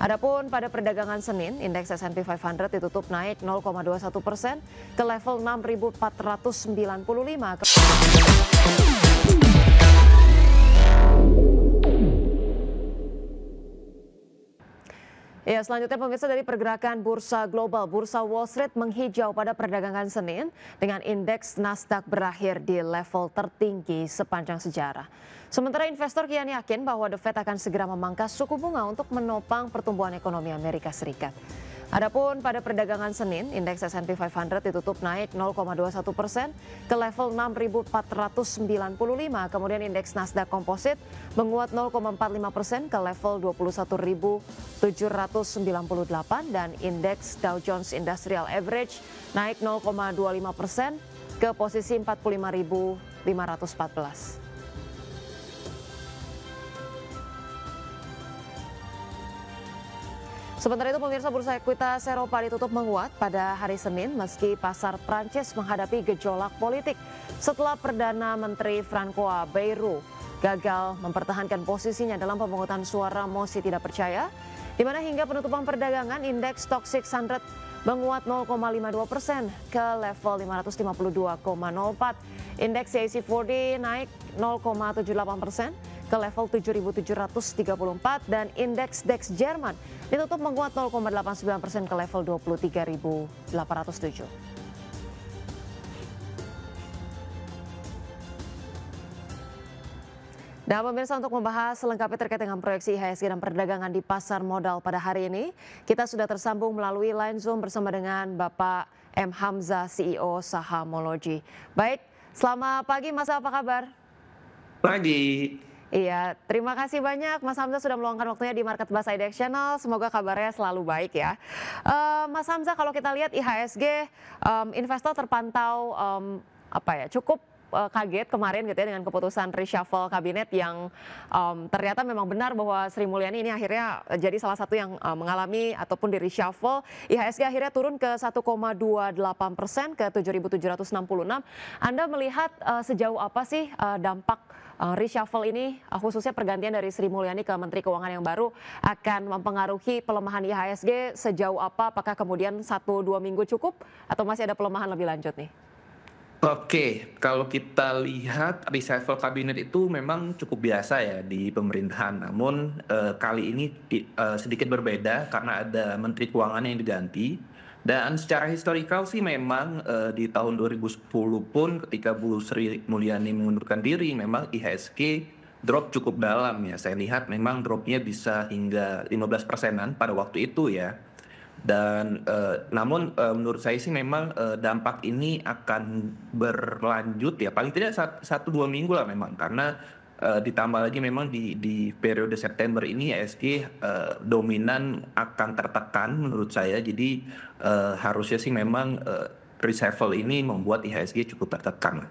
Adapun pada perdagangan Senin, indeks S&P 500 ditutup naik 0,21% ke level 6.495. Ya, selanjutnya pemirsa, dari pergerakan bursa global, bursa Wall Street menghijau pada perdagangan Senin dengan indeks Nasdaq berakhir di level tertinggi sepanjang sejarah. Sementara investor kian yakin bahwa The Fed akan segera memangkas suku bunga untuk menopang pertumbuhan ekonomi Amerika Serikat. Adapun pada perdagangan Senin, indeks S&P 500 ditutup naik 0,21% ke level 6.495. Kemudian indeks Nasdaq Composite menguat 0,45% ke level 21.798 dan indeks Dow Jones Industrial Average naik 0,25% ke posisi 45.514. Sementara itu pemirsa, bursa ekuitas Eropa ditutup menguat pada hari Senin meski pasar Prancis menghadapi gejolak politik setelah Perdana Menteri Francois Bayrou gagal mempertahankan posisinya dalam pemungutan suara mosi tidak percaya, di mana hingga penutupan perdagangan indeks Stoxx 600 menguat 0,52% ke level 552,04. Indeks CAC 40 naik 0,78% ke level 7.734 dan indeks DAX Jerman ditutup menguat 0,89% ke level 23.807. Nah, pemirsa, untuk membahas selengkapnya terkait dengan proyeksi IHSG dan perdagangan di pasar modal pada hari ini, kita sudah tersambung melalui line Zoom bersama dengan Bapak M. Hamzah, CEO Sahamology. Baik, selamat pagi Mas, apa kabar? Pagi. Iya, terima kasih banyak Mas Hamzah sudah meluangkan waktunya di Market Buzz IDX Channel. Semoga kabarnya selalu baik ya. Mas Hamzah, kalau kita lihat IHSG, investor terpantau cukup kaget kemarin gitu ya dengan keputusan reshuffle kabinet yang ternyata memang benar bahwa Sri Mulyani ini akhirnya jadi salah satu yang mengalami ataupun di reshuffle. IHSG akhirnya turun ke 1,28% ke 7.766. Anda melihat sejauh apa sih dampak reshuffle ini, khususnya pergantian dari Sri Mulyani ke Menteri Keuangan yang baru, akan mempengaruhi pelemahan IHSG sejauh apa? Apakah kemudian 1-2 minggu cukup atau masih ada pelemahan lebih lanjut nih? Oke, kalau kita lihat reshuffle kabinet itu memang cukup biasa ya di pemerintahan. Namun kali ini sedikit berbeda karena ada Menteri Keuangan yang diganti. Dan secara historikal sih memang di tahun 2010 pun ketika Bu Sri Mulyani mengundurkan diri, memang IHSG drop cukup dalam ya. Saya lihat memang dropnya bisa hingga 15%-an pada waktu itu ya. Dan namun menurut saya sih memang dampak ini akan berlanjut ya, paling tidak 1-2 minggu lah memang, karena ditambah lagi memang di periode September ini IHSG dominan akan tertekan menurut saya. Jadi harusnya sih memang reshuffle ini membuat IHSG cukup tertekan.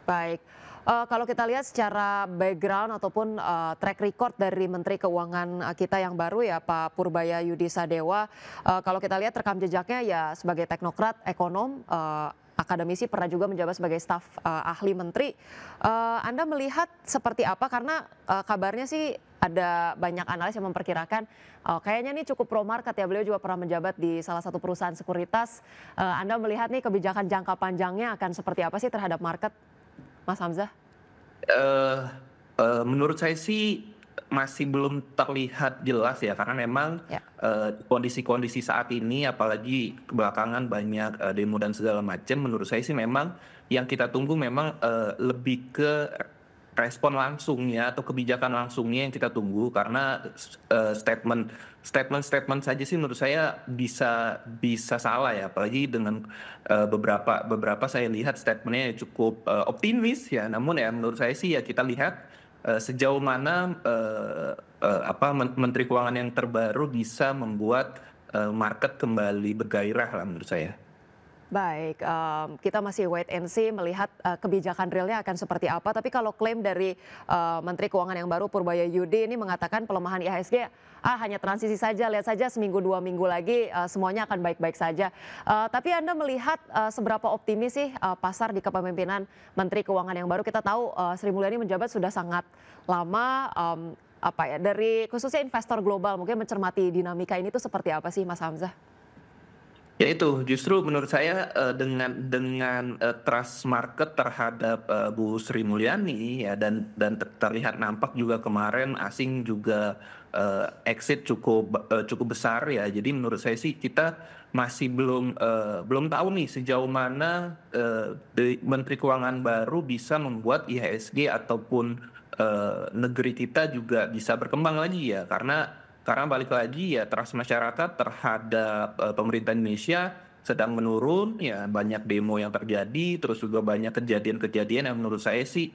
Baik. Kalau kita lihat secara background ataupun track record dari Menteri Keuangan kita yang baru ya, Pak Purbaya Yudi Sadewa, kalau kita lihat rekam jejaknya ya sebagai teknokrat, ekonom, akademisi, pernah juga menjabat sebagai staf ahli menteri. Anda melihat seperti apa? Karena kabarnya sih ada banyak analis yang memperkirakan kayaknya ini cukup pro market ya, beliau juga pernah menjabat di salah satu perusahaan sekuritas. Anda melihat nih kebijakan jangka panjangnya akan seperti apa sih terhadap market, Mas Hamzah? Menurut saya sih masih belum terlihat jelas ya, karena memang kondisi-kondisi saat ini, apalagi belakangan banyak demo dan segala macam. Menurut saya sih memang yang kita tunggu memang lebih ke respon langsungnya atau kebijakan langsungnya yang kita tunggu, karena statement saja sih menurut saya bisa salah ya, apalagi dengan beberapa saya lihat statementnya cukup optimis ya. Namun ya menurut saya sih ya kita lihat sejauh mana Menteri Keuangan yang terbaru bisa membuat market kembali bergairah lah menurut saya. Baik, kita masih wait and see melihat kebijakan realnya akan seperti apa. Tapi kalau klaim dari Menteri Keuangan yang baru Purbaya Yudi ini mengatakan pelemahan IHSG hanya transisi saja, lihat saja seminggu 2 minggu lagi semuanya akan baik-baik saja. Tapi Anda melihat seberapa optimis sih pasar di kepemimpinan Menteri Keuangan yang baru? Kita tahu Sri Mulyani menjabat sudah sangat lama. apa ya, dari khususnya investor global mungkin mencermati dinamika ini tuh seperti apa sih Mas Hamzah? Ya itu, justru menurut saya, dengan trust market terhadap, Bu Sri Mulyani ya dan terlihat nampak juga kemarin asing juga, exit cukup besar ya. Jadi menurut saya sih kita masih belum tahu nih sejauh mana, Menteri Keuangan baru bisa membuat IHSG ataupun, negeri kita juga bisa berkembang lagi ya. Karena balik lagi ya trust masyarakat terhadap, pemerintah Indonesia sedang menurun, ya banyak demo yang terjadi, terus juga banyak kejadian-kejadian yang menurut saya sih,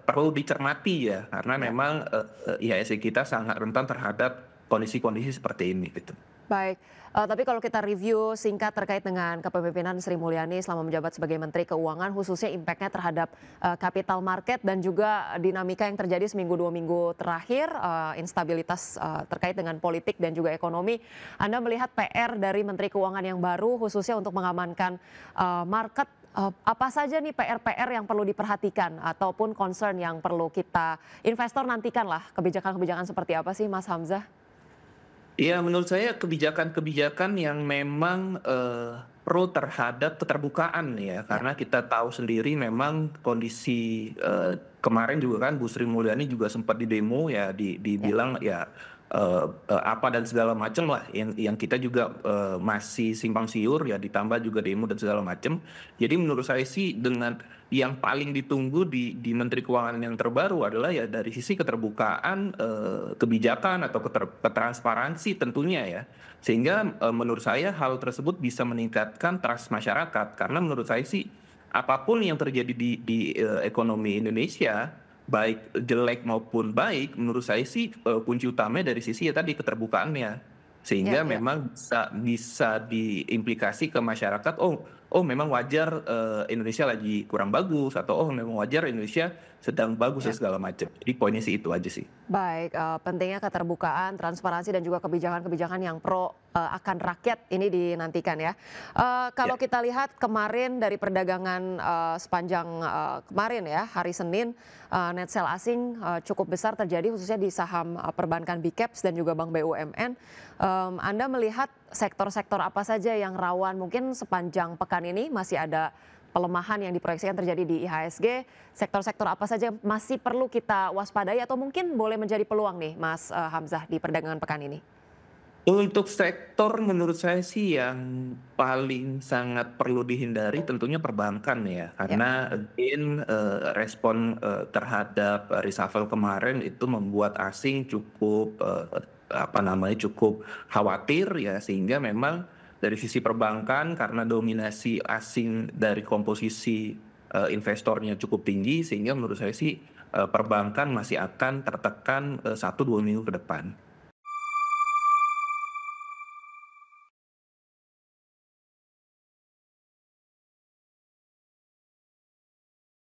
perlu dicermati ya, karena Ya. memang, IHSG kita sangat rentan terhadap kondisi-kondisi seperti ini gitu. Baik, tapi kalau kita review singkat terkait dengan kepemimpinan Sri Mulyani selama menjabat sebagai Menteri Keuangan, khususnya impact-nya terhadap capital market dan juga dinamika yang terjadi seminggu 2 minggu terakhir, instabilitas terkait dengan politik dan juga ekonomi. Anda melihat PR dari Menteri Keuangan yang baru, khususnya untuk mengamankan market, apa saja nih PR-PR yang perlu diperhatikan ataupun concern yang perlu kita investor nantikan lah, kebijakan-kebijakan seperti apa sih Mas Hamzah? Iya, menurut saya kebijakan-kebijakan yang memang, pro terhadap keterbukaan ya, Ya, karena kita tahu sendiri memang kondisi, kemarin juga kan Bu Sri Mulyani juga sempat didemo ya, ya. dibilang ya, apa dan segala macam lah yang kita juga, masih simpang siur ya, ditambah juga demo dan segala macam. Jadi menurut saya sih dengan yang paling ditunggu di Menteri Keuangan yang terbaru adalah ya dari sisi keterbukaan, kebijakan atau ketransparansi tentunya ya. Sehingga, menurut saya hal tersebut bisa meningkatkan trust masyarakat. Karena menurut saya sih, apapun yang terjadi di ekonomi Indonesia, baik jelek maupun baik, menurut saya sih, kunci utamanya dari sisi ya tadi keterbukaannya. Ya, Sehingga ya. memang bisa diimplikasi ke masyarakat, oh memang wajar, Indonesia lagi kurang bagus, atau oh memang wajar Indonesia sedang bagus dan Ya. segala macam. Jadi poinnya sih itu aja sih. Baik, pentingnya keterbukaan, transparansi dan juga kebijakan-kebijakan yang pro, akan rakyat ini dinantikan ya. Ya. Kalau kita lihat kemarin dari perdagangan, sepanjang, kemarin ya, hari Senin, net sell asing, cukup besar terjadi khususnya di saham, perbankan Big Caps dan juga bank BUMN. Anda melihat sektor-sektor apa saja yang rawan mungkin sepanjang pekan ini masih ada pelemahan yang diproyeksikan terjadi di IHSG, sektor-sektor apa saja yang masih perlu kita waspadai atau mungkin boleh menjadi peluang nih Mas, Hamzah di perdagangan pekan ini? Untuk sektor menurut saya sih yang paling sangat perlu dihindari tentunya perbankan ya, Ya, karena again, respon, terhadap, reshuffle kemarin itu membuat asing cukup, apa namanya, cukup khawatir ya, sehingga memang dari sisi perbankan karena dominasi asing dari komposisi, investornya cukup tinggi, sehingga menurut saya sih, perbankan masih akan tertekan, 1, 2 minggu ke depan.